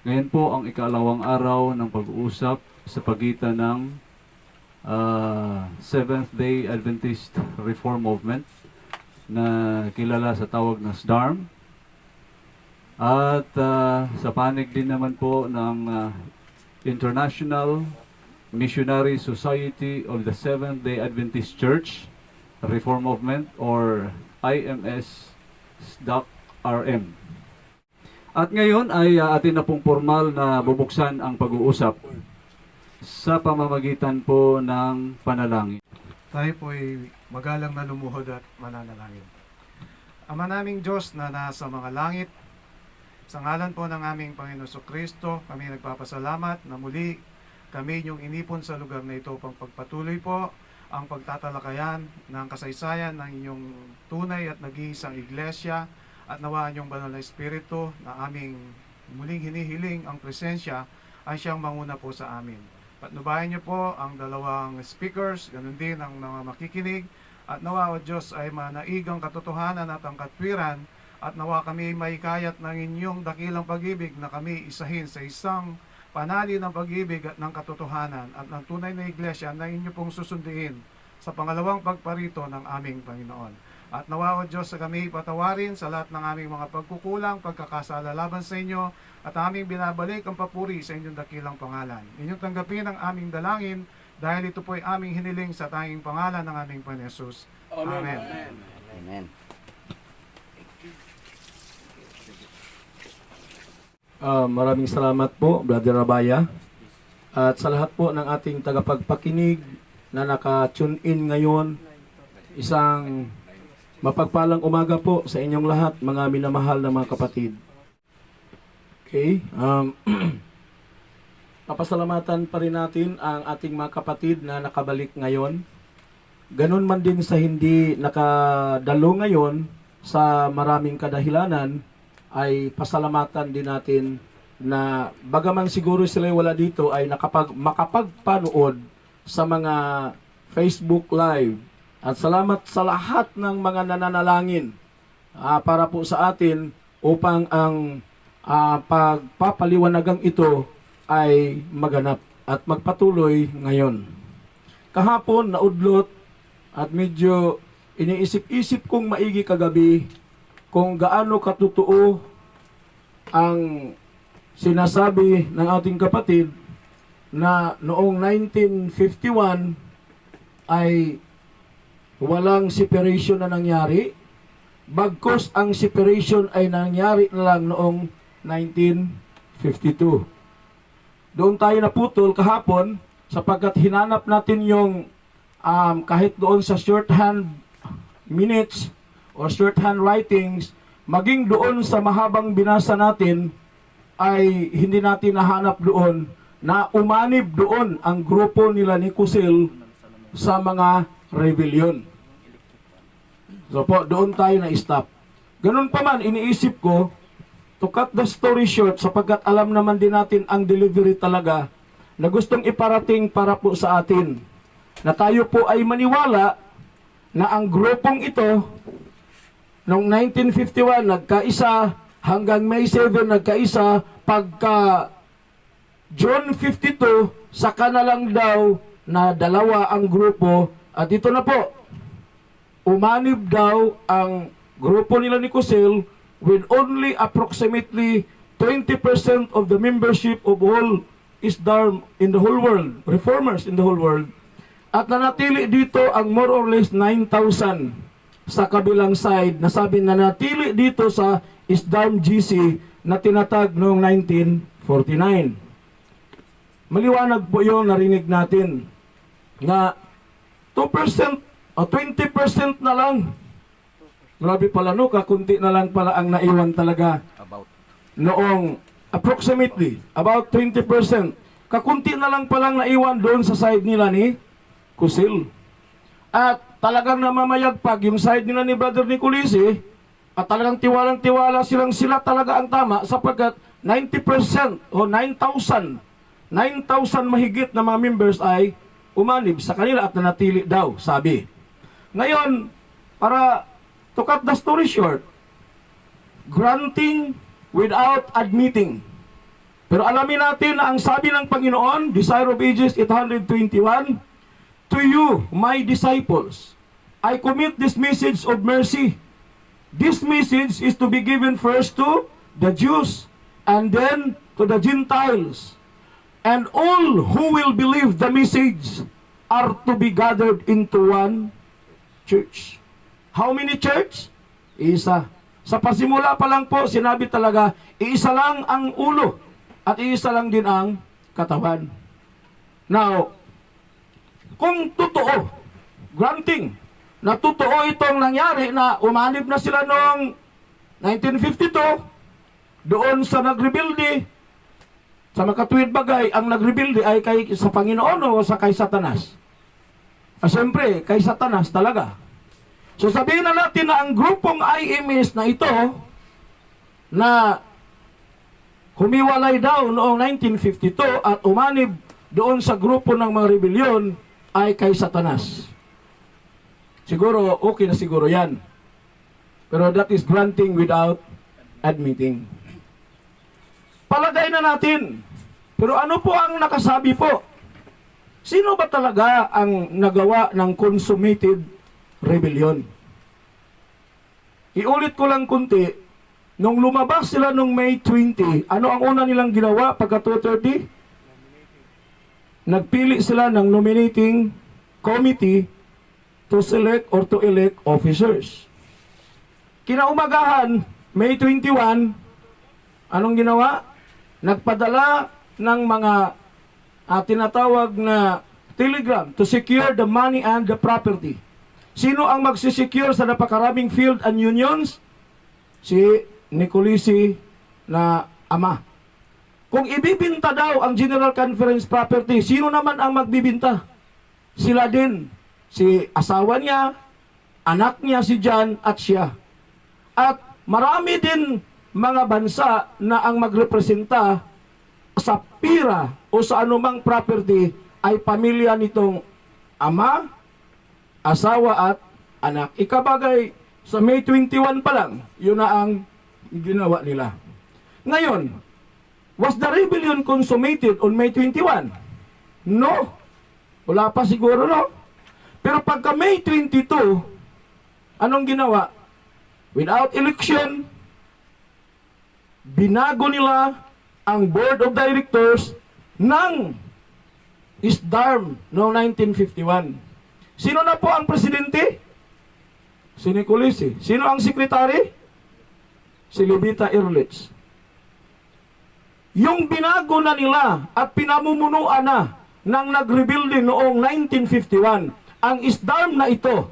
Ngayon po ang ikalawang araw ng pag-uusap sa pagitan ng Seventh-day Adventist Reform Movement na kilala sa tawag na SDARM at sa panig din naman po ng International Missionary Society of the Seventh-day Adventist Church Reform Movement or IMS-RM. At ngayon ay atin na pong formal na bubuksan ang pag-uusap sa pamamagitan po ng panalangin. Tayo po ay magalang na lumuhod at mananalangin. Ama naming Diyos na nasa mga langit, sa ngalan po ng aming Panginoon Kristo, kami nagpapasalamat na muli kami inyong inipon sa lugar na ito pang pagpatuloy po ang pagtatalakayan ng kasaysayan ng inyong tunay at nag-iisang iglesia at nawa inyong banal na espiritu na aming muling hinihiling ang presensya ay siyang manguna po sa amin. Patnubayan niyo po ang dalawang speakers, ganun din ang mga makikinig at nawa o Diyos ay manaigang katotohanan at ang katwiran at nawa kami maikayat ng inyong dakilang pag-ibig na kami isahin sa isang panali ng pag-ibig at ng katotohanan at ng tunay na iglesia na inyo pong susunduin sa pangalawang pagparito ng aming Panginoon. At nawa o Diyos sa kami patawarin sa lahat ng aming mga pagkukulang, pagkakasala laban sa inyo at aming binabalik ang papuri sa inyong dakilang pangalan. Inyong tanggapin ang aming dalangin dahil ito po ay aming hiniling sa tanging pangalan ng aming Panginoon Hesus. Amen. Amen. Amen. Maraming salamat po, Brother Rabaya. At sa lahat po ng ating tagapagpakinig na naka-tune in ngayon, isang mapagpalang umaga po sa inyong lahat, mga minamahal na mga kapatid. Okay, papasalamatan pa rin natin ang ating mga kapatid na nakabalik ngayon. Ganun man din sa hindi nakadalo ngayon sa maraming kadahilanan, ay pasalamatan din natin na bagaman siguro sila wala dito ay makapagpanood sa mga Facebook Live. At salamat sa lahat ng mga nananalangin para po sa atin upang ang pagpapaliwanagang ito ay maganap at magpatuloy ngayon. Kahapon naudlot at medyo iniisip-isip kong maigi kagabi kung gaano katotoo ang sinasabi ng ating kapatid na noong 1951 ay walang separation na nangyari, bagkus ang separation ay nangyari na lang noong 1952. Doon tayo naputol kahapon sapagkat hinanap natin yung kahit doon sa shorthand minutes or shorthand writings, maging doon sa mahabang binasa natin, ay hindi natin nahanap doon na umanib doon ang grupo nila ni Kusil sa mga rebellion. So po, doon tayo na-stop. Ganun pa man, iniisip ko, to cut the story short, sapagkat alam naman din natin ang delivery talaga na gustong iparating para po sa atin, na tayo po ay maniwala na ang grupong ito noong 1951 nagkaisa, hanggang May 7 nagkaisa, pagka June 52 saka na lang daw na dalawa ang grupo. At ito na po, umanib daw ang grupo nila ni Kusil with only approximately 20% of the membership of all ISDARM in the whole world, reformers in the whole world. At nanatili dito ang more or less 9,000 sa kabilang side, na sabi na natili dito sa ISDARM GC na tinatag noong 1949. Maliwanag po yung narinig natin na 2% o 20% na lang. Grabe pala no, kakunti na lang pala ang naiwan talaga. Noong approximately about 20%. Kakunti na lang palang naiwan doon sa side nila ni Kusil. At talagang namamayagpag yung side nila ni Brother Nicolisi, at talagang tiwalang-tiwala sila talaga ang tama, sapagkat 90% o 9,000 mahigit na mga members ay umanib sa kanila at nanatili daw, sabi. Ngayon, para to cut the story short, granting without admitting. Pero alamin natin na ang sabi ng Panginoon, Desire of Ages 821, to you, my disciples, I commit this message of mercy. This message is to be given first to the Jews and then to the Gentiles. And all who will believe the message are to be gathered into one church. How many church? Isa. Sa pasimula pa lang po, sinabi talaga, iisa lang ang ulo at iisa lang din ang katawan. Now, kung totoo, granting, na totoo itong nangyari na umanib na sila noong 1952, doon sa nagrebuilde, sa makatuwid bagay, ang nagrebuilde ay kay sa Panginoon o sa kay Satanas? Siyempre, kay Satanas talaga. So sabihin na natin na ang grupong IMS na ito, na humiwalay daw noong 1952 at umanib doon sa grupo ng mga rebellion, ay kay Satanas. Siguro, okay na siguro yan. Pero that is granting without admitting. Palagay na natin. Pero ano po ang nakasabi po? Sino ba talaga ang nagawa ng consummated rebellion? Iulit ko lang kunti. Nung lumabas sila nung May 20, ano ang una nilang ginawa pagka 2:30? Nagpili sila ng nominating committee to select or to elect officers. Kinaumagahan, May 21, anong ginawa? Nagpadala ng mga tinatawag na telegram to secure the money and the property. Sino ang magsisecure sa napakaraming field and unions? Si Nicolisi na ama. Kung ibibinta daw ang General Conference property, sino naman ang magbibinta? Sila din. Si asawa niya, anak niya si John at siya. At marami din mga bansa na ang magrepresenta sa pira o sa anumang property ay pamilya nitong ama, asawa at anak. Ikabagay sa May 21 pa lang, yun na ang ginawa nila. Ngayon, was the rebellion consummated on May 21? No. Wala pa siguro, no? Pero pagka May 22, anong ginawa? Without election, binago nila ang board of directors ng ISDARM noong 1951. Sino na po ang presidente? Si Nicolisi. Sino ang sekretary? Si Levita Ehrlich. Yung binago na nila at pinamumunuan na ng nagrebuilde noong 1951, ang ISDARM na ito,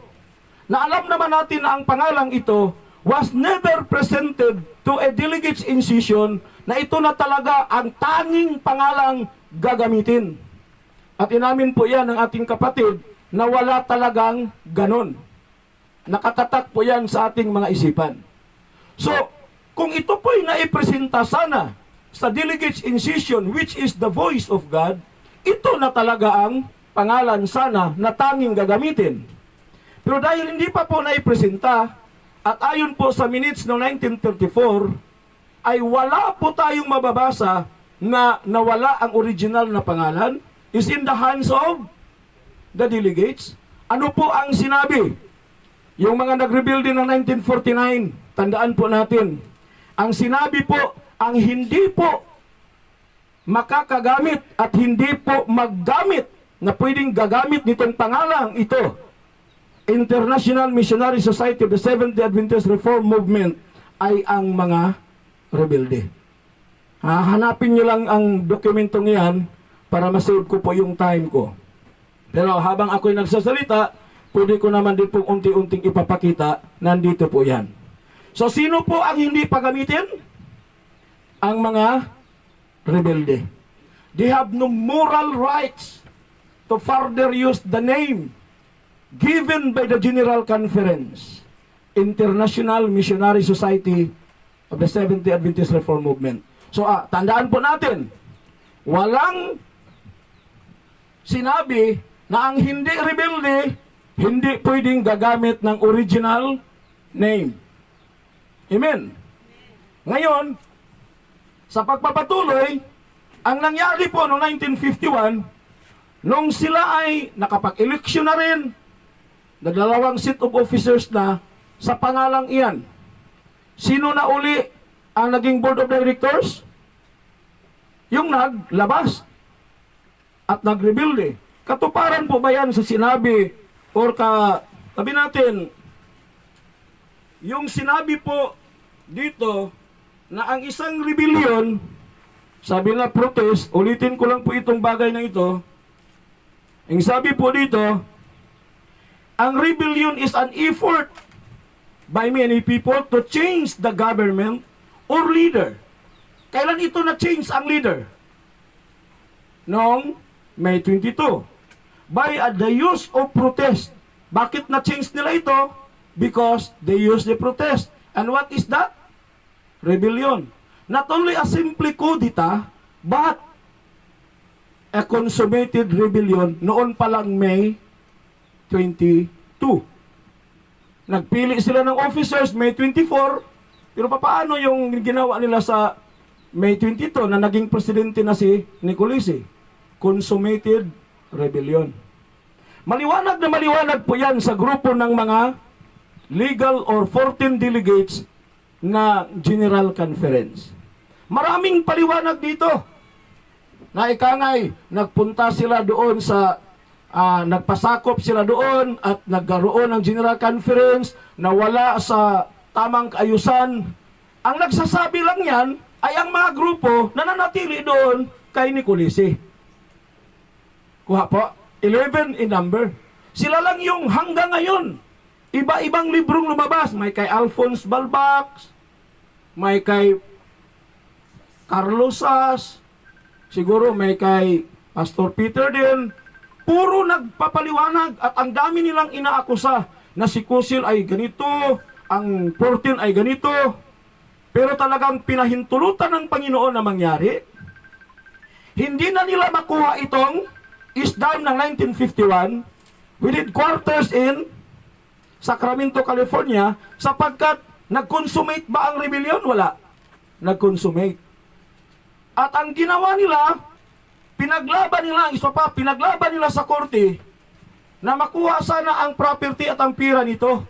na alam naman natin na ang pangalang ito was never presented to a delegates in session, na ito na talaga ang tanging pangalang gagamitin. At inamin po yan ng ating kapatid na wala talagang ganon. Nakatatak po yan sa ating mga isipan. So, kung ito po'y naipresenta sana sa delegates in session, which is the voice of God, ito na talaga ang pangalan sana na tanging gagamitin. Pero dahil hindi pa po naipresenta, at ayon po sa minutes noong 1934, ay wala po tayong mababasa na nawala ang original na pangalan, is in the hands of the delegates. Ano po ang sinabi? Yung mga nag-rebuild din ng 1949, tandaan po natin, ang sinabi po, ang hindi po makakagamit at hindi po maggamit na pwedeng gagamit nitong pangalang ito, International Missionary Society of the Seventh-day Adventist Reform Movement, ay ang mga rebelde. Hanapin nyo lang ang dokumentong yan para masave ko po yung time ko. Pero habang ako'y nagsasalita, pwede ko naman din pong unti-unting ipapakita, nandito po yan. So sino po ang hindi pagamitin? Ang mga rebelde. They have no moral rights to further use the name given by the General Conference, International Missionary Society of the Seventh-day Adventist Reform Movement. So, tandaan po natin, walang sinabi na ang hindi rebelde, hindi pwedeng gagamit ng original name. Amen. Ngayon, sa pagpapatuloy, Ang nangyari po noong 1951, nung sila ay nakapag-eleksyon na rin, na dalawang seat of officers na sa pangalang iyan. Sino na uli ang naging board of directors? Yung naglabas at nagrebuild. Katuparan po ba yan sa sinabi or sabi natin, yung sinabi po dito na ang isang rebellion, sabi na protest, ulitin ko lang po itong bagay na ito, ang sabi po dito, ang rebellion is an effort by many people to change the government or leader. Kailan ito na-change ang leader? Noong May 22. By the use of protest. Bakit na-change nila ito? Because they use the protest. And what is that? Rebellion. Not only a simple kudita, but a consummated rebellion noon pa lang May 22. Nagpili sila ng officers May 24, pero paano yung ginawa nila sa May 22 na naging presidente na si Nicolisi? Consummated rebellion. Maliwanag na maliwanag po yan sa grupo ng mga legal or 14 delegates na General Conference. Maraming paliwanag dito. Na ikangay, nagpunta sila doon sa, nagpasakop sila doon at nagkaroon ng General Conference na wala sa tamang kaayusan. Ang nagsasabi lang yan ay ang mga grupo na nanatili doon kay Nicolisi. Kuha po, 11 in number. Sila lang yung hanggang ngayon. Iba-ibang librong lumabas. May kay Alphonse Balbac, may kay Carlos Sas, siguro may kay Pastor Peter din. Puro nagpapaliwanag at ang dami nilang inaakusa na si Kusil ay ganito, ang 14 ay ganito. Pero talagang pinahintulutan ng Panginoon na mangyari. Hindi na nila makuha itong isdam ng 1951 with headquarters in Sacramento, California, sapagkat nag-consummate ba ang rebellion? Wala. Nag-consummate. At ang ginawa nila, pinaglaban nila, pinaglaban nila sa korte na makuha sana ang property at ang pira nito.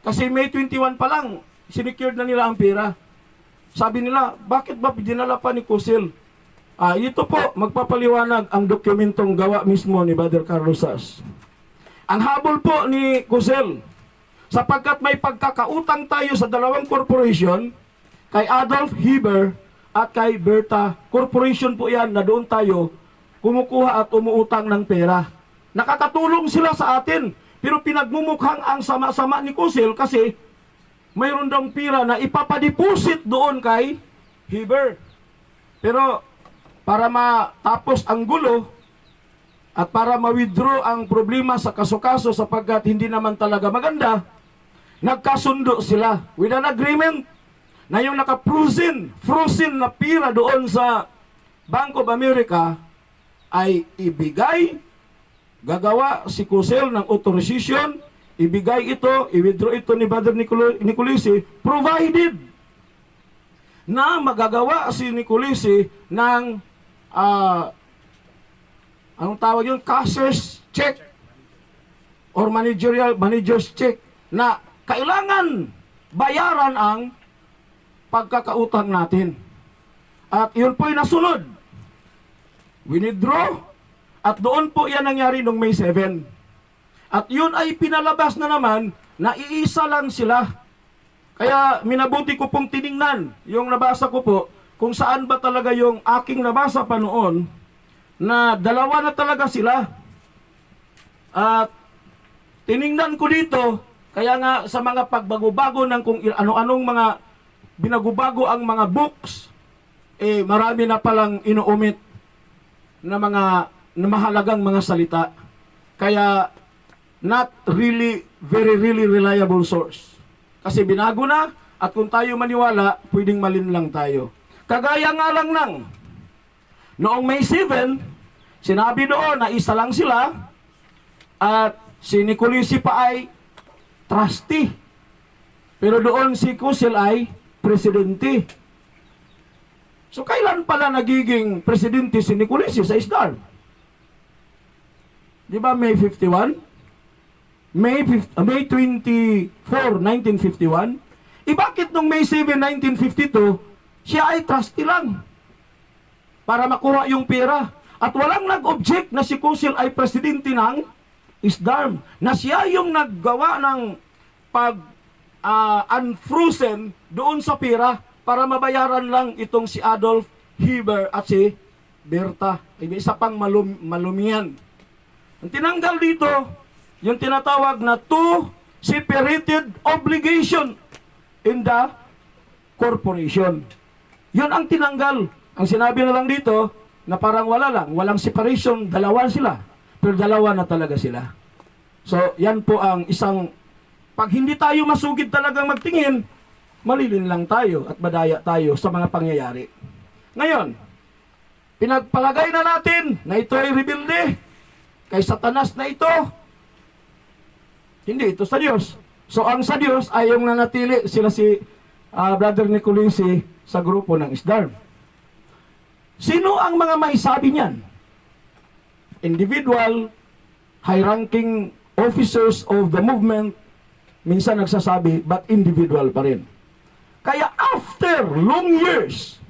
Kasi May 21 pa lang, sinecured na nila ang pira. Sabi nila, bakit ba dinala pa ni Kusil? Ito po, magpapaliwanag ang dokumentong gawa mismo ni Brother Carlos Sas. Ang habol po ni Kusil, sapagkat may pagkakautang tayo sa dalawang corporation, kay Adolf Heber at kay Berta Corporation po yan na doon tayo kumukuha at umuutang ng pera. Nakakatulong sila sa atin, pero pinagmumukhang ang sama-sama ni Kusil kasi mayroon daw pira na ipapadiposit doon kay Heber. Pero para matapos ang gulo at para ma-withdraw ang problema sa kaso-kaso sapagkat hindi naman talaga maganda, nagkasundo sila with an agreement na yung naka-frozen na pira doon sa Bank of America ay ibigay, gagawa si Kusil ng authorization, ibigay ito, i-withdraw ito ni Brother Nicolisi, provided na magagawa si Nicolisi ng anong tawag yun? Cashier's check or manager's check na kailangan bayaran ang pagkakautang natin. At yun po'y nasunod. Withdraw at doon po yan nangyari noong May 7. At yun ay pinalabas na naman na iisa lang sila. Kaya minabuti ko pong tiningnan yung nabasa ko po kung saan ba talaga yung aking nabasa pa noon na dalawa na talaga sila. At tiningnan ko dito, kaya nga sa mga pagbago-bago ng kung ano-anong mga binagubago ang mga books, marami na palang inuumit na mga na mahalagang mga salita. Kaya not really, very really reliable source. Kasi binago na, at kung tayo maniwala, pwedeng malinlang tayo. Kagaya nga lang ng noong May 7, sinabi doon na isa lang sila at si Nicolisi pa ay trustee. Pero doon si Kusil ay presidente. So kailan pala nagiging presidente si Nicolesi sa ISDARM? Di ba May 51? May 24, 1951? Bakit nung May 7, 1952, siya ay trustee lang para makuha yung pera? At walang nag-object na si Kusil ay presidente ng ISDARM, na siya yung naggawa ng unfrozen doon sa pera para mabayaran lang itong si Adolf Hieber at si Berta. Isa pang malumian. Ang tinanggal dito, yung tinatawag na two separated obligation in the corporation. Yun ang tinanggal. Ang sinabi na lang dito, na parang wala lang, walang separation, dalawa sila. Pero dalawa na talaga sila. So, yan po ang isang, pag hindi tayo masugid talagang magtingin, malilin lang tayo at madaya tayo sa mga pangyayari. Ngayon, pinagpalagay na natin na ito ay rebelde kay Satanas na ito. Hindi, ito sa Diyos. So, ang sa Diyos ay yung nanatili sila si Brother Nicolesi sa grupo ng ISDARM. Sino ang mga maisabi niyan? Individual, high-ranking officers of the movement, minsan nagsasabi, but individual pa rin. Kaya after long years,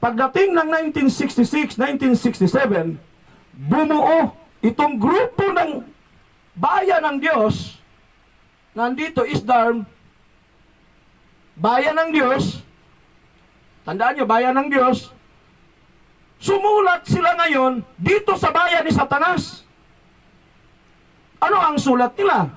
pagdating ng 1966, 1967, bumuo itong grupo ng Bayan ng Diyos, nandito ISDARM, Bayan ng Diyos, tandaan nyo, Bayan ng Diyos, sumulat sila ngayon dito sa bayan ni Satanas. Ano ang sulat nila?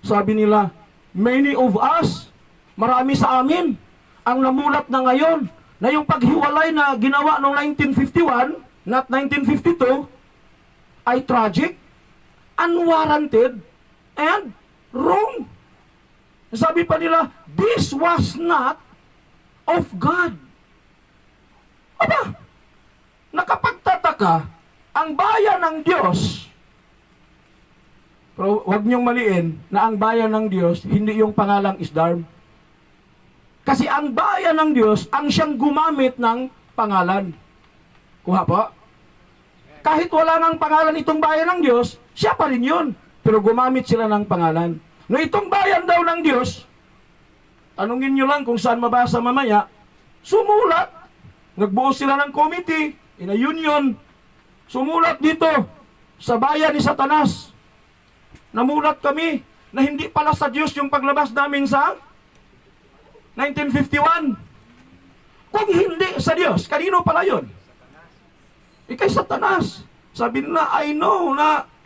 Sabi nila, many of us, marami sa amin, ang namulat na ngayon, na yung paghiwalay na ginawa noong 1951, not 1952, ay tragic, unwarranted, and wrong. Sabi pa nila, this was not of God. Aba, nakapagtataka, ang bayan ng Diyos, pero huwag niyong maliin na ang bayan ng Diyos, hindi yung pangalang ISDARM. Kasi ang bayan ng Diyos, ang siyang gumamit ng pangalan. Kuha po? Kahit wala nang pangalan itong bayan ng Diyos, siya pa rin yun. Pero gumamit sila ng pangalan. No, itong bayan daw ng Diyos, tanungin nyo lang kung saan mabasa mamaya, sumulat. Nagbuo sila ng committee, in a union, sumulat dito sa bayan ni Satanas. Namulat kami na hindi pala sa Diyos yung paglabas namin sa 1951. Kung hindi sa Diyos, kanino pala yun? Kay Satanas. Sabi nila,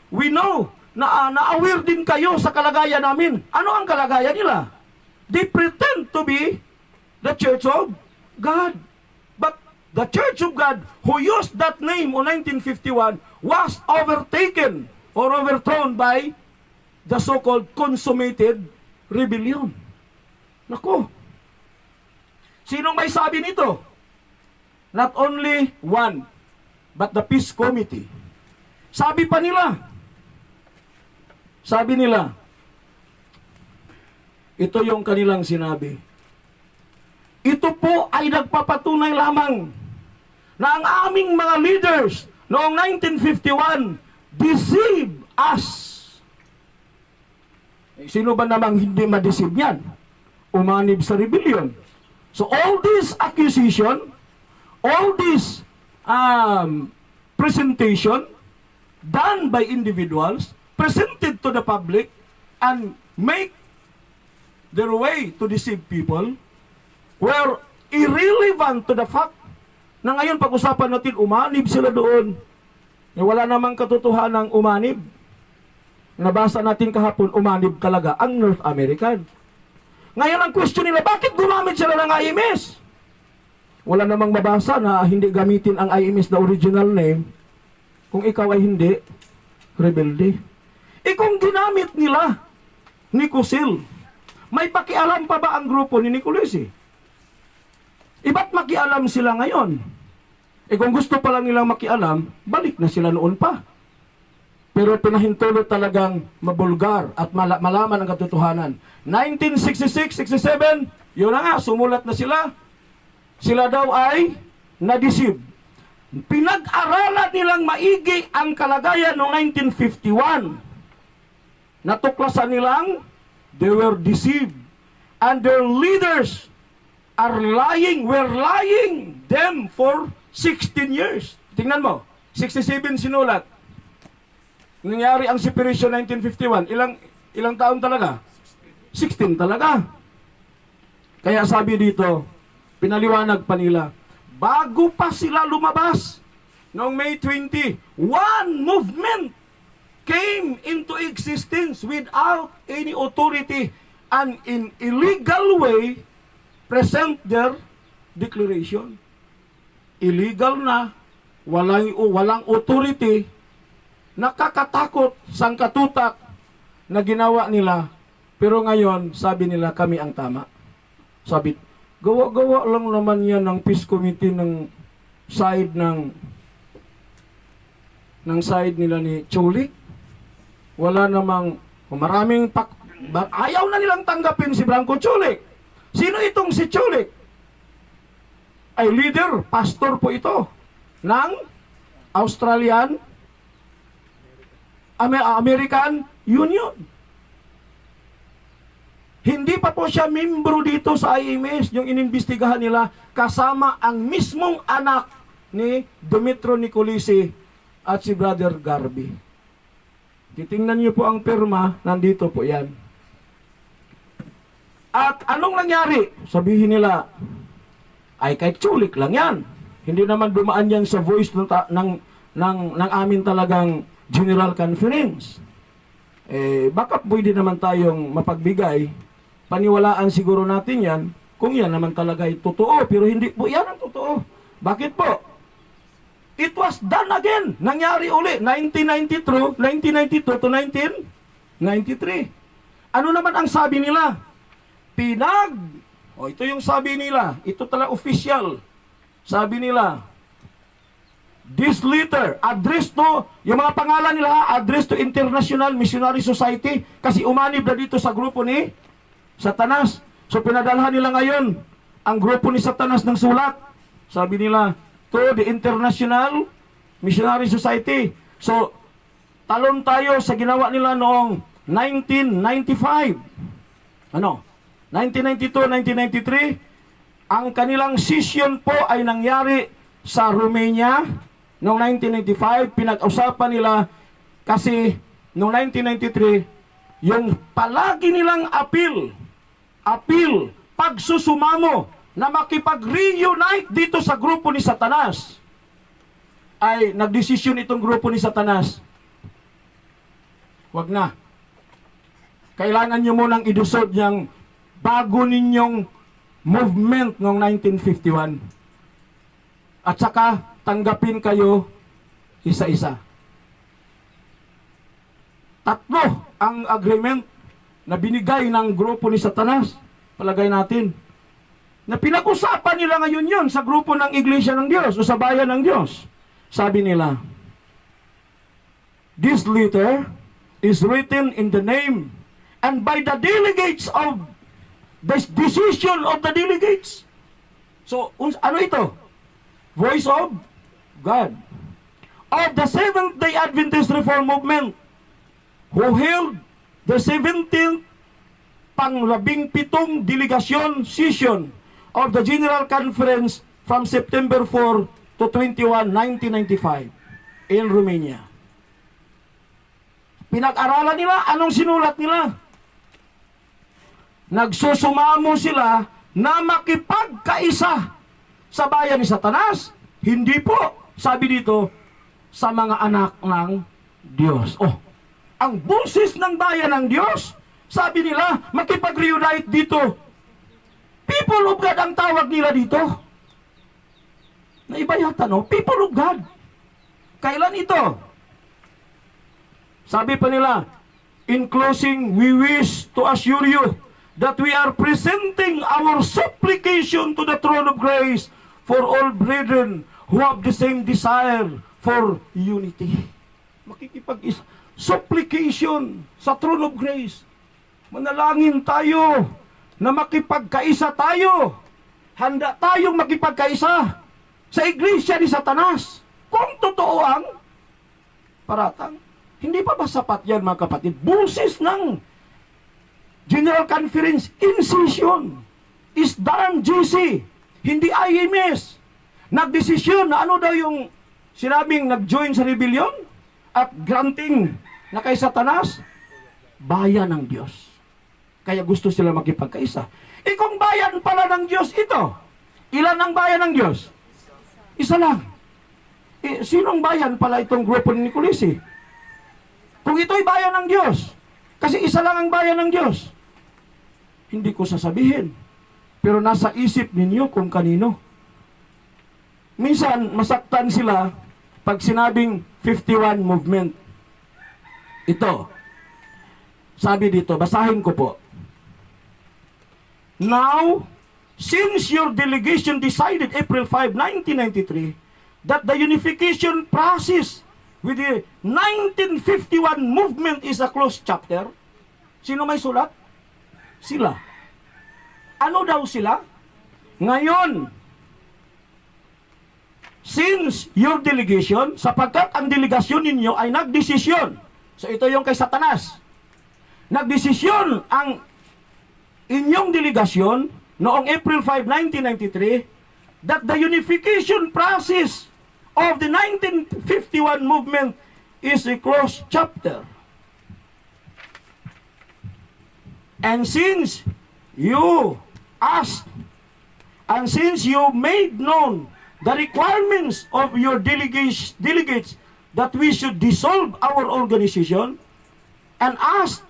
we know, na-aware din kayo sa kalagayan namin. Ano ang kalagayan nila? They pretend to be the Church of God. But the Church of God, who used that name on 1951, was overtaken or overthrown by the so-called consummated rebellion. Nako. Sinong may sabi nito? Not only one, but the Peace Committee. Sabi nila, ito yung kanilang sinabi. Ito po ay nagpapatunay lamang na ang aming mga leaders noong 1951 deceived us. Sino ba namang hindi ma-deceive yan? Umanib sa rebellion. So all this accusation, all this presentation done by individuals, presented to the public, and make their way to deceive people, were irrelevant to the fact na ngayon pag-usapan natin, umanib sila doon. Wala namang katotohanan ng umanib. Nabasa natin kahapon, umanib talaga ang North American. Ngayon ang question nila, bakit gumamit sila ng IMS? Wala namang mabasa na hindi gamitin ang IMS na original name kung ikaw ay hindi rebelde. Kung ginamit nila ni Kusil, may pakialam pa ba ang grupo ni Nicolesi? Iba't makialam sila ngayon? Kung gusto pa lang nilang makialam, balik na sila noon pa. Pero pinahintulot talagang mabulgar at malaman ang katotohanan. 1966, 67, yun na nga, sumulat na sila. Sila daw ay na-deceive. Pinag-aralan nilang maigi ang kalagayan noong 1951. Natuklasan nilang they were deceived. And their leaders are were lying them for 16 years. Tingnan mo, 67 sinulat. Nangyari ang separation 1951. Ilang taon talaga? 16 talaga. Kaya sabi dito, pinaliwanag pa nila, bago pa sila lumabas, noong May 20, one movement came into existence without any authority and in illegal way present their declaration. Illegal na, walang authority, nakakatakot, sangkatutak na ginawa nila. Pero ngayon, sabi nila, kami ang tama. Sabi, gawa-gawa lang naman yan ng peace committee ng side side nila ni Chulik. Wala namang maraming ayaw na nilang tanggapin si Branco Chulik. Sino itong si Chulik? Ay leader, pastor po ito ng American Union. Hindi pa po siya membro dito sa IMS, yung inimbestigahan nila, kasama ang mismong anak ni Demetrio Nicolisi at si Brother Garby. Titingnan niyo po ang pirma, nandito po yan. At anong nangyari? Sabihin nila, ay kahit Chulik lang yan. Hindi naman dumaan yan sa voice ng amin talagang General Conference. Baka pwede naman tayong mapagbigay. Paniwalaan siguro natin yan kung yan naman talaga ay totoo. Pero hindi po yan ang totoo. Bakit po? It was done again. Nangyari uli. 1992 to 1993. Ano naman ang sabi nila? ito yung sabi nila. Ito talaga official. Sabi nila, this letter, address to, yung mga pangalan nila, address to International Missionary Society, kasi umanib na dito sa grupo ni Satanas. So pinadalhan nila ngayon ang grupo ni Satanas ng sulat. Sabi nila, to the International Missionary Society. So, talon tayo sa ginawa nila noong 1995. 1992-1993, ang kanilang session po ay nangyari sa Romania noong 1995. Pinag-usapan nila kasi noong 1993, yung palagi nilang appeal, pagsusumamo na makipag-reunite dito sa grupo ni Satanas, ay nagdesisyon itong grupo ni Satanas, wag na. Kailangan nyo munang idusod niyang bago ninyong movement noong 1951. At saka tanggapin kayo isa-isa. Tatlo ang agreement na binigay ng grupo ni Satanas. Palagay natin na pinag-usapan nila ngayon yun sa grupo ng Iglesia ng Diyos o sa bayan ng Diyos. Sabi nila, this letter is written in the name and by the delegates of the decision of the delegates. So, ano ito? Voice of God. Of the Seventh-day Adventist Reform Movement who held the 17th pang-17 delegasyon session of the General Conference from September 4 to 21, 1995 in Romania. Pinag-aralan nila, anong sinulat nila? Nagsusumamo sila na makipagkaisa sa bayan ni Satanas. Hindi po, sabi dito, sa mga anak ng Diyos. Ang busis ng bayan ng Diyos, sabi nila, makipag-reunite dito. People of God ang tawag nila dito. Naiba yata, no? People of God. Kailan ito? Sabi pa nila, in closing, we wish to assure you that we are presenting our supplication to the throne of grace for all brethren who have the same desire for unity. Makikipag-isa. Supplication sa throne of grace. Manalangin tayo na makipagkaisa tayo. Handa tayong makipagkaisa. sa iglesia ni Satanas. Kung totoo ang paratang, hindi pa ba sapat yan mga kapatid? Busis ng General Conference in session is darn GC, hindi IMS. Nagdesisyon na ano daw yung sinabing nag-join sa rebellion at granting na kay Satanas, bayan ng Diyos. Kaya gusto sila makipagkaisa. Kung bayan pala ng Diyos ito, ilan ang bayan ng Diyos? Isa lang. Sinong bayan pala itong grupo ni Nicolisi? Kung ito'y bayan ng Diyos, kasi isa lang ang bayan ng Diyos, hindi ko sasabihin. Pero nasa isip ninyo kung kanino. Minsan, masaktan sila pag sinabing 51 movement. Ito. Sabi dito, basahin ko po. Now, since your delegation decided April 5, 1993, that the unification process with the 1951 movement is a closed chapter, sino may sulat? Sila. Ano daw sila? Ngayon, since your delegation, sapagkat ang delegasyon ninyo ay nagdesisyon, so ito yung kay Satanas, nagdesisyon ang inyong delegasyon noong April 5, 1993, that the unification process of the 1951 movement is a closed chapter. And since you asked, and since you made known the requirements of your delegates that we should dissolve our organization and asked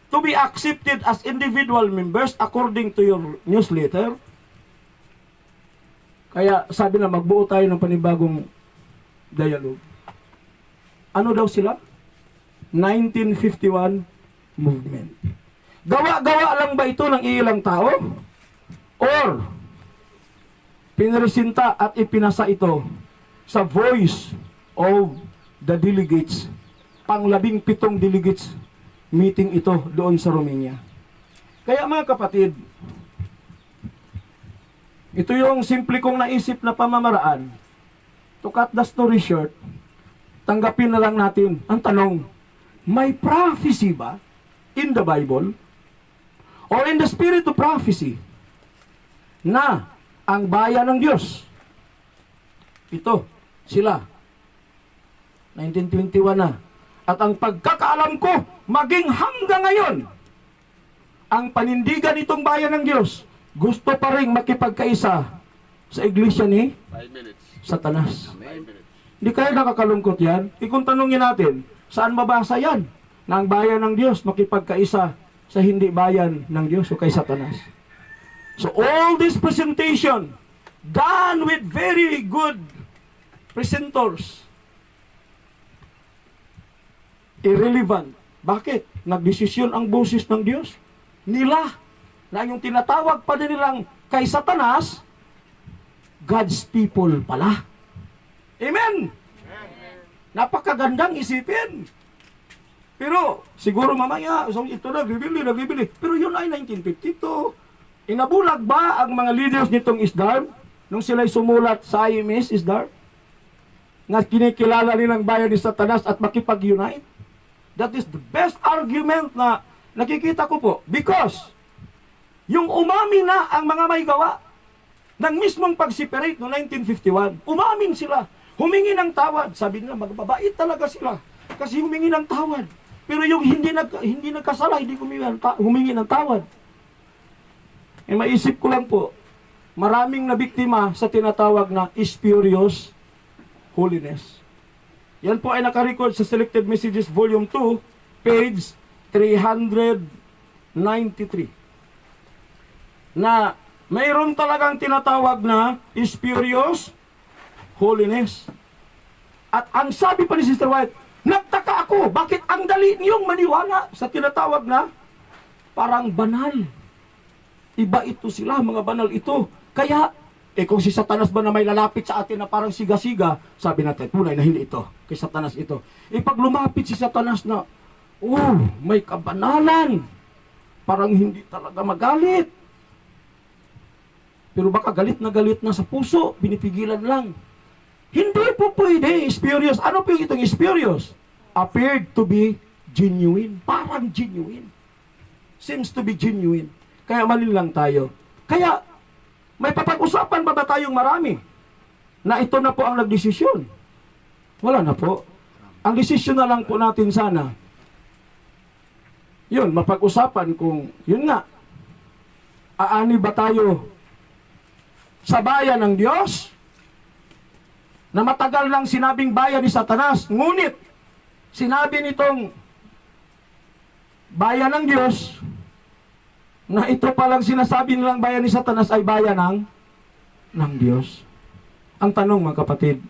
to be accepted as individual members according to your newsletter, kaya sabi na magbuo tayo ng panibagong dialogue. Ano daw sila? 1951 movement. Gawa-gawa lang ba ito ng ilang tao? Or pinresinta at ipinasa ito sa voice of the delegates, pang-17 delegates meeting ito doon sa Romania. Kaya mga kapatid, ito yung simple kong naisip na pamamaraan. To cut the story short, tanggapin na lang natin ang tanong, may prophecy ba in the Bible or in the spirit of prophecy na ang bayan ng Diyos, ito, sila, 1921 na, at ang pagkakaalam ko, maging hanggang ngayon, ang panindigan nitong bayan ng Diyos, gusto pa rin makipagkaisa sa iglesia ni Satanas. Hindi kayo nakakalungkot yan? Kung tanungin natin, saan mabasa yan? Na ang bayan ng Diyos makipagkaisa sa hindi bayan ng Diyos o kay Satanas. So all this presentation, done with very good presenters, irrelevant. Bakit? Nagdesisyon ang boses ng Diyos. Nila, na yung tinatawag pa din nilang kay Satanas, God's people pala. Amen? Napakagandang isipin. Pero, siguro mamaya, so ito nagbibili. Pero yun ay 1952. Inabulag ba ang mga leaders nitong ISDARM nung sila'y sumulat sa IMS ISDARM? Na kinikilala nilang bayan ni Satanas at makipag-unite? That is the best argument na nakikita ko po. Because, yung umami na ang mga may gawa ng mismong pag-separate noong 1951, umamin sila, humingi ng tawad. Sabi nila, magbabait talaga sila kasi humingi ng tawad. Pero yung hindi nagkasala, hindi humingi ng tawad. Eh maisip ko lang po, maraming nabiktima sa tinatawag na spurious holiness. Yan po ay nakarecord sa Selected Messages Volume 2, page 393. Na mayroon talagang tinatawag na spurious holiness. At ang sabi pa ni Sister White, nagtaka ako, bakit ang dali niyong maniwala sa tinatawag na parang banal. Iba ito sila, mga banal ito. Kaya, kung si Satanas ba na may lalapit sa atin na parang siga-siga, sabi natin, tunay na hindi ito. Kay Satanas ito. Pag lumapit si Satanas na, may kabanalan. Parang hindi talaga magalit. Pero baka galit na sa puso, pinipigilan lang. Hindi po pwede, spurious. Ano po itong spurious? Appeared to be genuine. Parang genuine. Seems to be genuine. Kaya mali lang tayo. Kaya, may papag-usapan ba tayong marami? Na ito na po ang nagdesisyon. Wala na po. Ang desisyon na lang po natin sana, yun, mapag-usapan kung, yun nga, aani ba tayo sa bayan ng Diyos? Na matagal nang sinabing bayan ni Satanas, ngunit, sinabi nitong bayan ng Diyos, na ito palang sinasabi nilang bayan ni Satanas ay bayan ng Diyos. Ang tanong mga kapatid,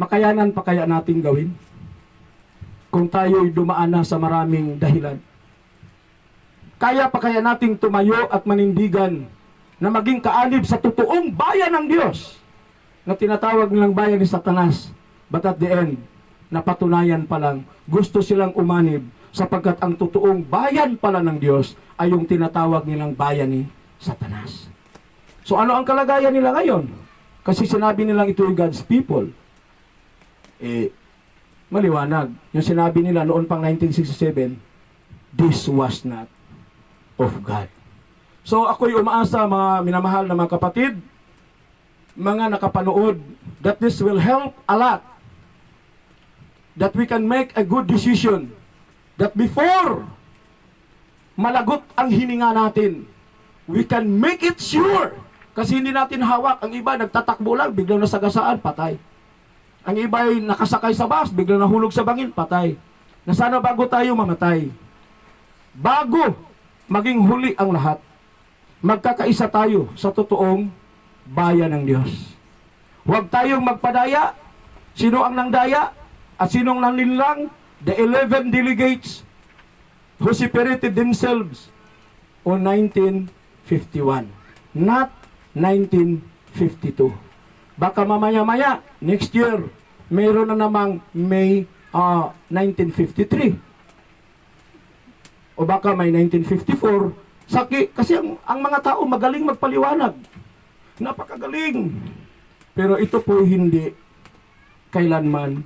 makayanan pa kaya natin gawin? Kung tayo'y dumaan na sa maraming dahilan. Kaya pa kaya nating tumayo at manindigan na maging kaalib sa totoong bayan ng Diyos na tinatawag nilang bayan ni Satanas? But at the end, napatunayan pa lang, gusto silang umanib sapagkat ang totoong bayan pala ng Diyos ay yung tinatawag nilang bayan ni Satanas. So ano ang kalagayan nila ngayon? Kasi sinabi nilang ito yung God's people. Maliwanag. Yung sinabi nila noon pang 1967, this was not of God. So ako'y umaasa, mga minamahal na mga kapatid, mga nakapanood, that this will help a lot. That we can make a good decision. That before malagot ang hininga natin, we can make it sure. Kasi hindi natin hawak. Ang iba nagtatakbo lang, biglang nasagasaan, patay. Ang iba ay nakasakay sa bus, biglang nahulog sa bangin, patay. Na sana bago tayo mamatay, bago maging huli ang lahat, magkakaisa tayo sa totoong bayan ng Diyos. Huwag tayong magpadaya. Sino ang nangdaya? At sinong nanlinlang? The 11 delegates who separated themselves on 1951. Not 1952. Baka mamaya-maya, next year, mayroon na namang May 1953. O baka may 1954. Kasi ang mga tao magaling magpaliwanag. Napakagaling. Pero ito po hindi kailanman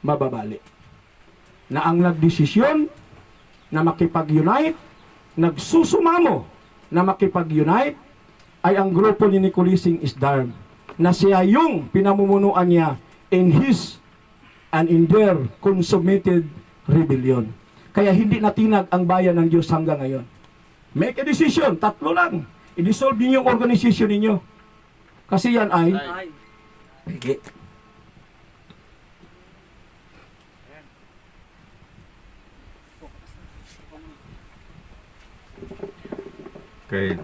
mababali. Na ang nagdesisyon na makipag-unite, nagsusumamo na makipag-unite, ay ang grupo ni Nicolising Isdarm, na siya yung pinamumunuan niya in his and in their consummated rebellion. Kaya hindi natinag ang bayan ng Diyos hanggang ngayon. Make a decision, 3 lang. I-dissolve niyo yung organization ninyo. Kasi yan ay peke. Okay.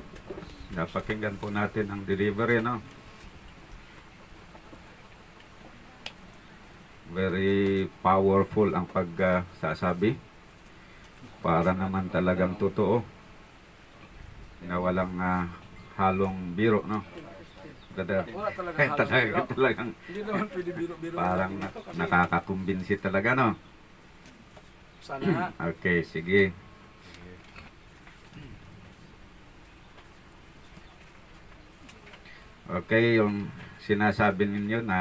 Napakinggan po natin ang delivery, no? Very powerful ang pagsasabi. Para naman talagang totoo. Na walang halong biro, no? Talagang Hindi naman pwede biro-biro. parang nakakakumbinsi talaga, no? Sana. Okay, sige. Okay, yung sinasabi ninyo na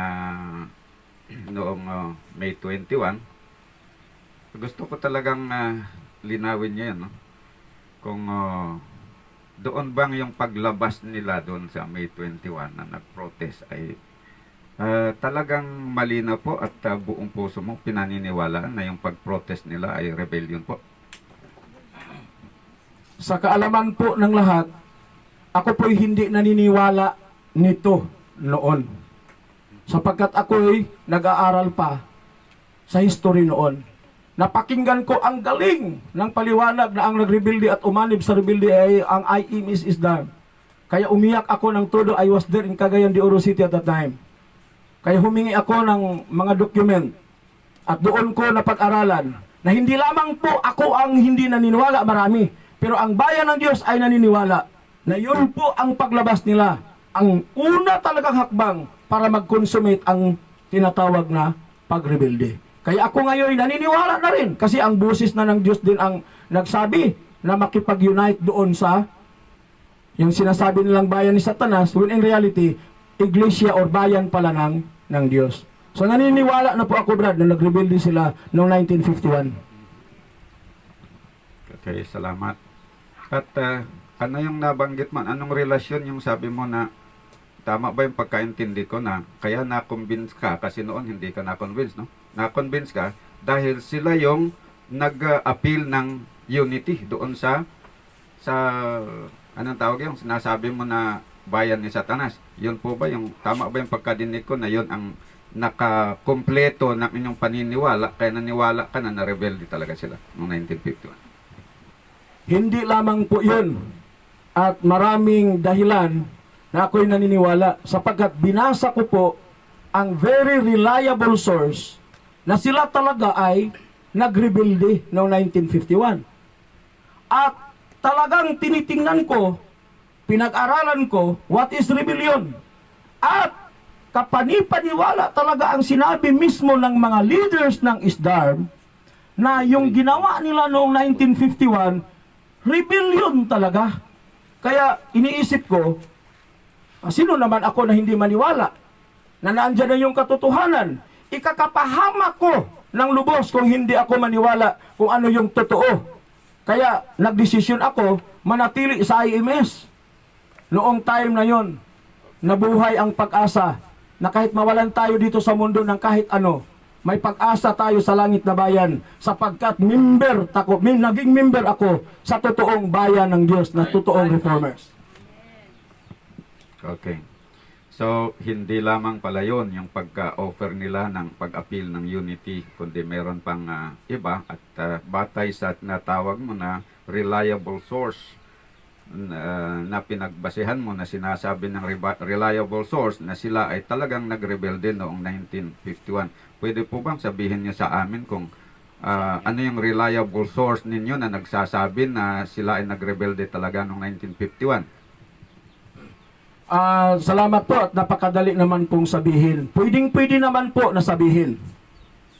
noong May 21, gusto ko talagang linawin nyo yan, no? Kung doon bang yung paglabas nila doon sa May 21 na nag-protest ay talagang malinaw po at buong puso mo pinaniniwalaan na yung pag-protest nila ay rebellion po. Sa kaalaman po ng lahat, ako po'y hindi naniniwala nito noon. Sapagkat ako'y nag-aaral pa sa history noon. Napakinggan ko ang galing ng paliwanag na ang nagrebelde at umanib sa rebelde ay ang IMS Isdarm. Kaya umiyak ako ng todo. I was there in Cagayan de Oro City at that time. Kaya humingi ako ng mga document at doon ko napag-aralan na hindi lamang po ako ang hindi naniniwala, marami. Pero ang bayan ng Diyos ay naniniwala na yun po ang paglabas nila. Ang una talagang hakbang para mag-consummate ang tinatawag na pagrebelde. Kaya ako ngayon naniniwala na rin kasi ang boses na ng Diyos din ang nagsabi na makipag-unite doon sa yung sinasabi nilang bayan ni Satanas, when in reality, iglesia or bayan pala ng Diyos. So naniniwala na po ako, Brad, na nag-rebelde sila noong 1951. Okay, salamat. At ano yung nabanggit mo? Anong relasyon yung sabi mo na tama ba yung pagkaintindi ko na kaya na-convince ka kasi noon hindi ka na-convince, no? Na-convince ka dahil sila yung nag-appeal ng unity doon sa anong tawag yung sinasabi mo na bayan ni Satanas. Yun po ba yung tama ba yung pagkadinig ko na yun ang nakakumpleto ng inyong paniniwala kaya naniwala ka na rebelde talaga sila noong 1951? Hindi lamang po yun. At maraming dahilan na ako'y naniniwala sapagkat binasa ko po ang very reliable source na sila talaga ay nagrebelde noong 1951. At talagang tinitingnan ko, pinag-aralan ko, what is rebellion? At kapanipaniwala talaga ang sinabi mismo ng mga leaders ng ISDARM na yung ginawa nila noong 1951, rebellion talaga. Kaya iniisip ko, sino naman ako na hindi maniwala na naandyan na yung katotohanan? Ikakapahamak ko ng lubos kung hindi ako maniwala kung ano yung totoo. Kaya nagdesisyon ako manatili sa IMS. Noong time na yon, nabuhay ang pag-asa na kahit mawalan tayo dito sa mundo ng kahit ano, may pag-asa tayo sa langit na bayan sapagkat naging member ako sa totoong bayan ng Diyos na totoong reformers. Okay. So, hindi lamang pala yun yung pagka-offer nila ng pag-appeal ng unity, kundi meron pang iba at batay sa natawag mo na reliable source na pinagbasehan mo na sinasabi ng reliable source na sila ay talagang nagrebelde noong 1951. Pwede po bang sabihin niyo sa amin kung ano yung reliable source ninyo na nagsasabi na sila ay nagrebelde talaga noong 1951? Salamat po at napakadali naman pong sabihin. Pwede naman po na sabihin.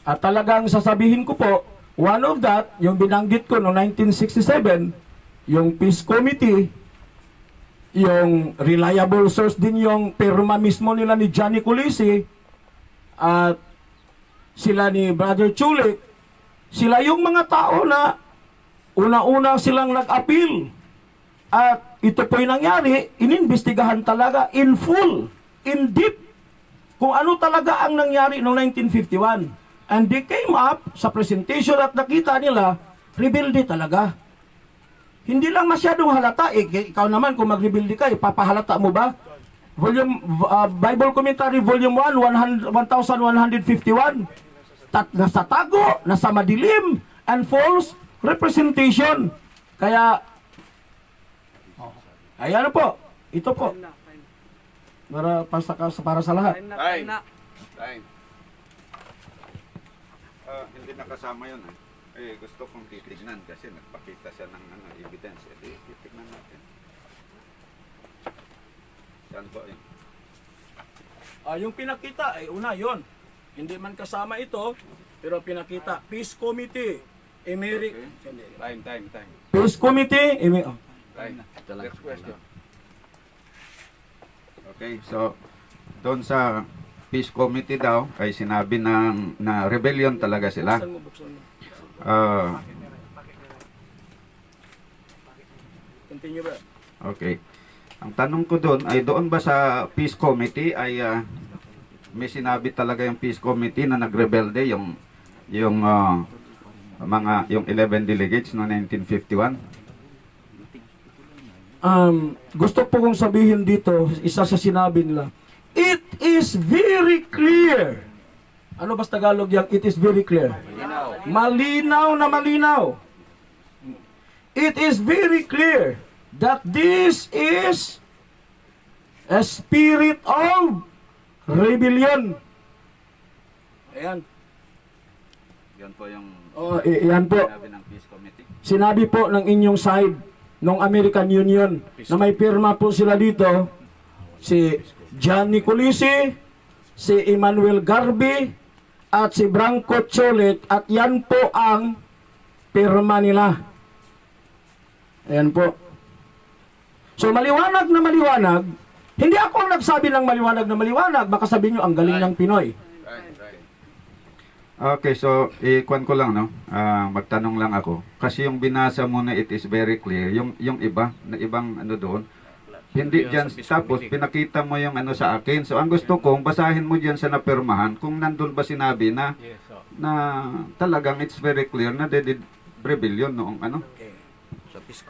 At talagang sasabihin ko po, one of that, yung binanggit ko noong 1967, yung Peace Committee, yung reliable source din yung pirma mismo nila ni Johnny Culisi at sila ni Brother Chulik, sila yung mga tao na una-una silang nag-appeal. At ito po'y nangyari, ininvestigahan talaga in full, in deep, kung ano talaga ang nangyari noong 1951. And they came up sa presentation at nakita nila, rebelde talaga. Hindi lang masyadong halata. Ikaw naman kung mag-rebelde ka, ipapahalata mo ba? Bible Commentary Volume 1, 1151. Nasa tago, nasa madilim, and false representation. Kaya, ayan po, ito po. Para sa lahat. Time. Hindi nakasama yun. Gusto kong titignan kasi nagpakita siya ng evidence. Titignan natin. Saan po yun? Yung pinakita, una yon. Hindi man kasama ito, pero pinakita. Peace Committee, Time. Peace Committee, Time. Next question. Okay, so doon sa Peace Committee daw ay sinabi na rebellion talaga sila. Continue ba? Okay. Ang tanong ko doon ay doon ba sa Peace Committee ay may sinabi talaga yung Peace Committee na nagrebelde yung 11 delegates no 1951? Gusto po kong sabihin dito, isa sa sinabi nila, it is very clear. Ano ba sa Tagalog yung it is very clear? Malinaw na malinaw. It is very clear that this is a spirit of rebellion. Ayan. Yan po yung Yan po. sinabi ng Peace Committee. Sinabi po ng inyong side ng American Union na may pirma po sila dito, si John Nicolisi, si Emmanuel Garbi, at si Branco Cholet, at yan po ang pirma nila. Ayan po. So maliwanag na maliwanag, hindi ako ang nagsabi ng maliwanag na maliwanag, baka sabihin nyo ang galing ng Pinoy. Right, right. Okay, so ikuan ko lang, no? Magtanong lang ako. Kasi yung binasa mo na it is very clear, yung iba, na ibang ano doon, hindi dyan, tapos pinakita mo yung ano sa akin. So ang gusto kong, basahin mo dyan sa napirmahan, kung nandun ba sinabi na, na talagang it's very clear na they did rebellion noong ano.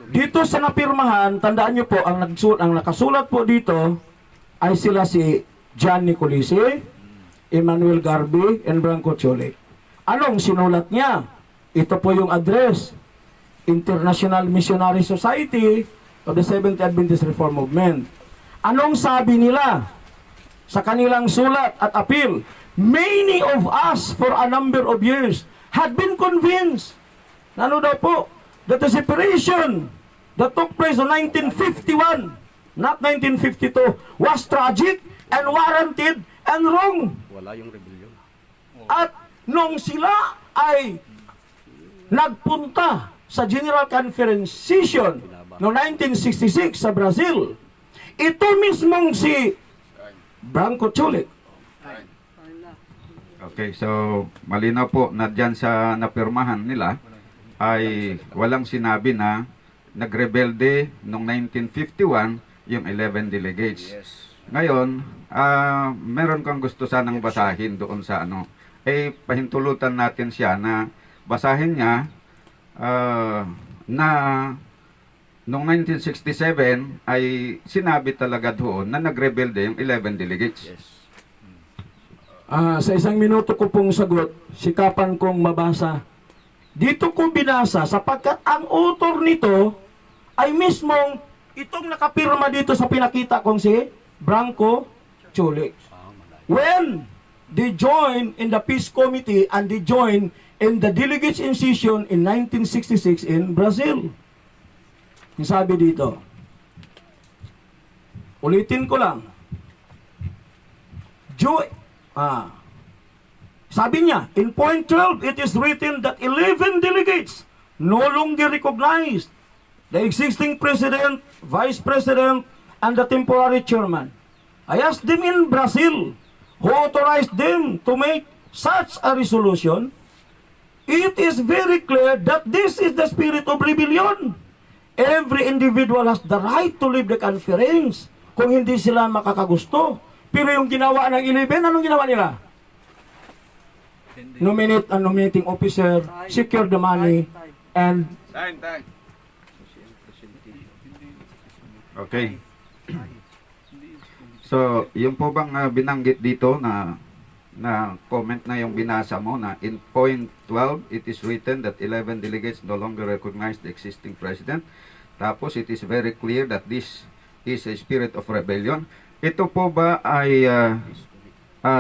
Dito sa napirmahan, tandaan nyo po, ang nakasulat po dito ay sila si John Nicolisi, Emmanuel Garby, and Branco Chole. Anong sinulat niya? Ito po yung address. International Missionary Society of the Seventh Adventist Reform Movement. Anong sabi nila sa kanilang sulat at appeal? Many of us for a number of years had been convinced, ano daw po, that the separation that took place in 1951, not 1952, was tragic and warranted and wrong. Wala yung rebellion. At nung sila ay nagpunta sa General Conference Session noong 1966 sa Brazil, ito mismong si Branco Chole. Okay, so malinaw po na dyan sa napirmahan nila ay walang sinabi na nagrebelde noong 1951 yung 11 delegates. Ngayon, meron kang gusto sanang basahin doon sa ano. Pahintulutan natin siya na basahin niya na noong 1967 ay sinabi talaga doon na nagrebelde yung 11 delegates. Sa isang minuto ko pong sagot, sikapan kong mabasa. Dito ko binasa sapagkat ang author nito ay mismong itong nakapirma dito sa pinakita kong si Branco Chole. When they joined in the Peace Committee and they joined in the Delegates in Session in 1966 in Brazil. Yung sabi dito, ulitin ko lang, sabi niya, in point 12, it is written that 11 delegates no longer recognized the existing president, vice president, and the temporary chairman. I asked them in Brazil, who authorized them to make such a resolution. It is very clear that this is the spirit of rebellion. Every individual has the right to leave the conference kung hindi sila makakagusto. Pero yung ginawa ng 11, anong ginawa nila? Nominate a nominating officer, secure the money, and Time. Okay. So, yung po bang binanggit dito na comment na yung binasa mo na in point 12, it is written that 11 delegates no longer recognize the existing president. Tapos, it is very clear that this is a spirit of rebellion. Ito po ba ay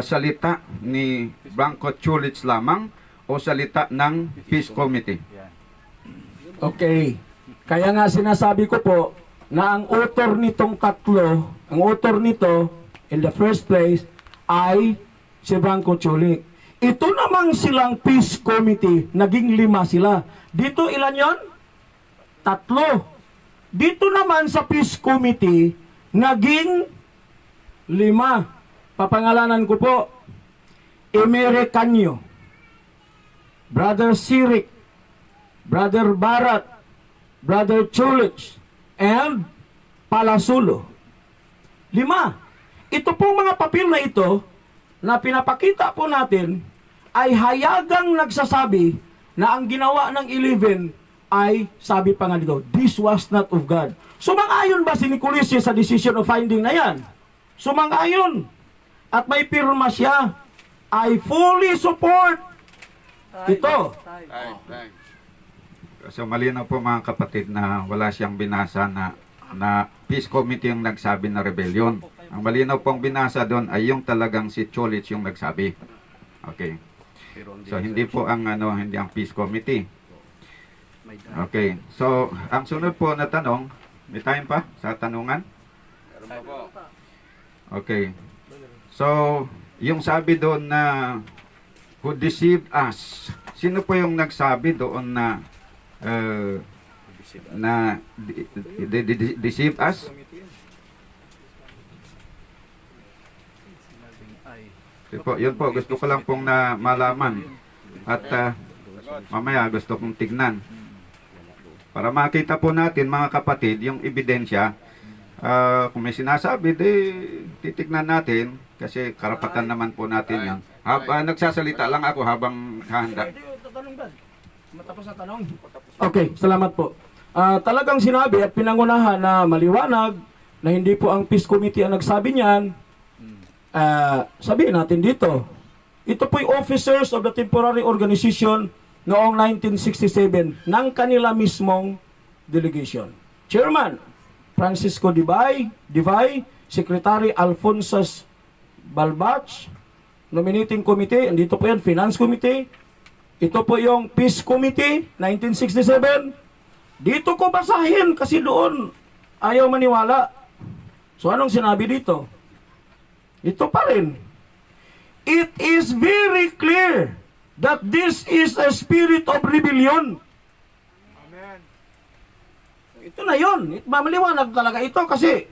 salita ni Branco Chole lamang o salita ng Peace Committee? okay. Kaya nga sinasabi ko po na ang author nitong tatlo, ang author nito in the first place ay si Branco Chole. Ito namang silang Peace Committee, naging 5 sila. Dito ilan yon? 3. Dito naman sa Peace Committee, naging 5. Papangalanan ko po, Emere Canyo, Brother Sirik, Brother Barat, Brother Chulich, and Palasulo. 5. Ito pong mga papel na ito, na pinapakita po natin, ay hayagang nagsasabi na ang ginawa ng 11 ay, sabi pa nga dito, this was not of God. Sumang-ayon ba si Nicolisi sa decision of finding na yan? Sumang-ayon. At may pirma siya. I fully support ito. Time. So malinaw po mga kapatid na wala siyang binasa na Peace Committee yung nagsabi na rebellion. Ang malinaw pong binasa doon ay yung talagang si Chole yung nagsabi. Okay. So hindi po ang hindi ang Peace Committee. Okay. So ang sunod po na tanong, may time pa sa tanungan? Meron pa po. Okay. So, yung sabi doon na who deceived us, sino po yung nagsabi doon na na deceive us? Yun po, gusto ko lang pong na malaman. At mamaya gusto kong tignan. Para makita po natin mga kapatid, yung ebidensya, kung may sinasabi, titignan natin kasi karapatan naman po natin yan. Nagsasalita lang ako habang hahanda. Matapos na tanong. Okay, salamat po. Talagang sinabi at pinangunahan na maliwanag na hindi po ang Peace Committee ang nagsabi niyan. Sabihin natin dito, ito po'y officers of the temporary organization noong 1967 ng kanila mismong delegation. Chairman, Francisco Divay, Secretary Alphonsus Balbach, Nominating Committee, andito po yan, Finance Committee, ito po yung Peace Committee, 1967. Dito ko basahin kasi doon ayaw maniwala. So anong sinabi dito? Ito pa rin. It is very clear that this is a spirit of rebellion. Amen. Ito na yun. Mamaliwanag talaga ito kasi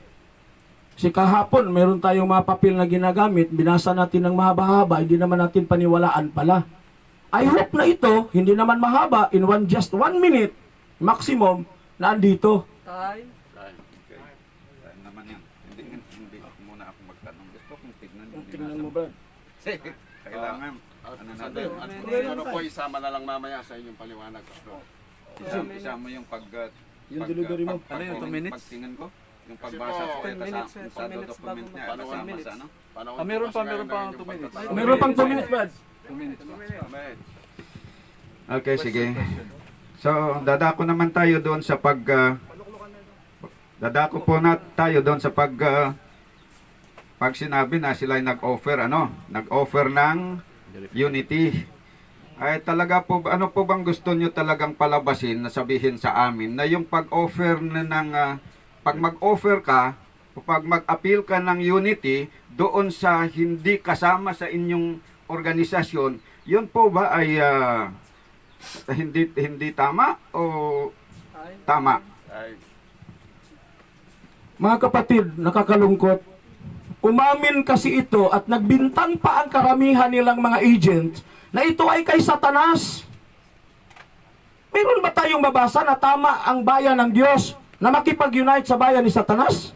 kahapon meron tayong mga papel na ginagamit, binasa natin ng mahaba-haba, hindi naman natin paniwalaan pala. I hope na ito, hindi naman mahaba, in just 1 minute, maximum, na andito. Time naman yan. Hindi muna ako magtanong. Gusto kong tignan yung Tingnan mo ba? Kailangan. Ano po, isama na lang mamaya sa inyong paliwanag. Isama yung Yung delivery mo. Ano yung 2 minutes? Pagtingin ko. Yung pagbasa ko. 10 minutes, sa document niya. Kasama sa ano? Meron pa 2 minutes. Meron pang 2 minutes, Brad. 2 minutes. Amen. Okay, sige. So, dadako naman tayo doon sa dadako po na tayo doon sa pag sinabi na sila ay nag-offer ng unity. Ay talaga po, ano po bang gusto nyo talagang palabasin na sabihin sa amin na yung pag-offer pag mag-offer ka o pag mag-appeal ka ng unity doon sa hindi kasama sa inyong organisasyon, yun po ba ay hindi tama o tama? Ay, Mga kapatid, nakakalungkot. Umamin kasi ito at nagbintang pa ang karamihan nilang mga agents na ito ay kay Satanas. Meron ba tayong mabasa na tama ang bayan ng Diyos na makipag-unite sa bayan ni Satanas?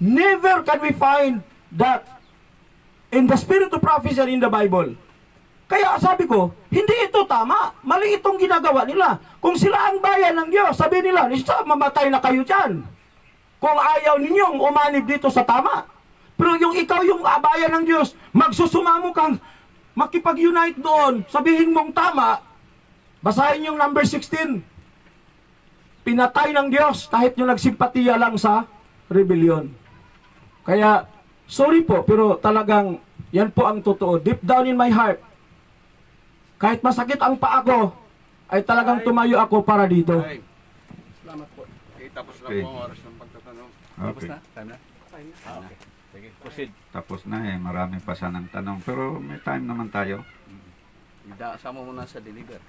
Never can we find that in the spirit of prophecy and in the Bible. Kaya sabi ko, hindi ito tama. Mali itong ginagawa nila. Kung sila ang bayan ng Diyos, sabi nila, mamatay na kayo dyan. Kung ayaw ninyong umanib dito sa tama. Pero yung ikaw yung bayan ng Diyos, magsusumamo kang makipag-unite doon, sabihin mong tama, basahin yung number 16. Pinatay ng Diyos kahit yung nagsimpatiya lang sa rebellion. Kaya, sorry po, pero talagang yan po ang totoo. Deep down in my heart, kahit masakit ang paa ko, ay talagang tumayo ako para dito. ay. Salamat po. Okay, tapos lang Okay. po ang oras ng pagtatanong. Okay. Time na? Okay. Sige, proceed. Tapos na marami pa sanang tanong. Pero may time naman tayo. Sama mo muna sa deliver.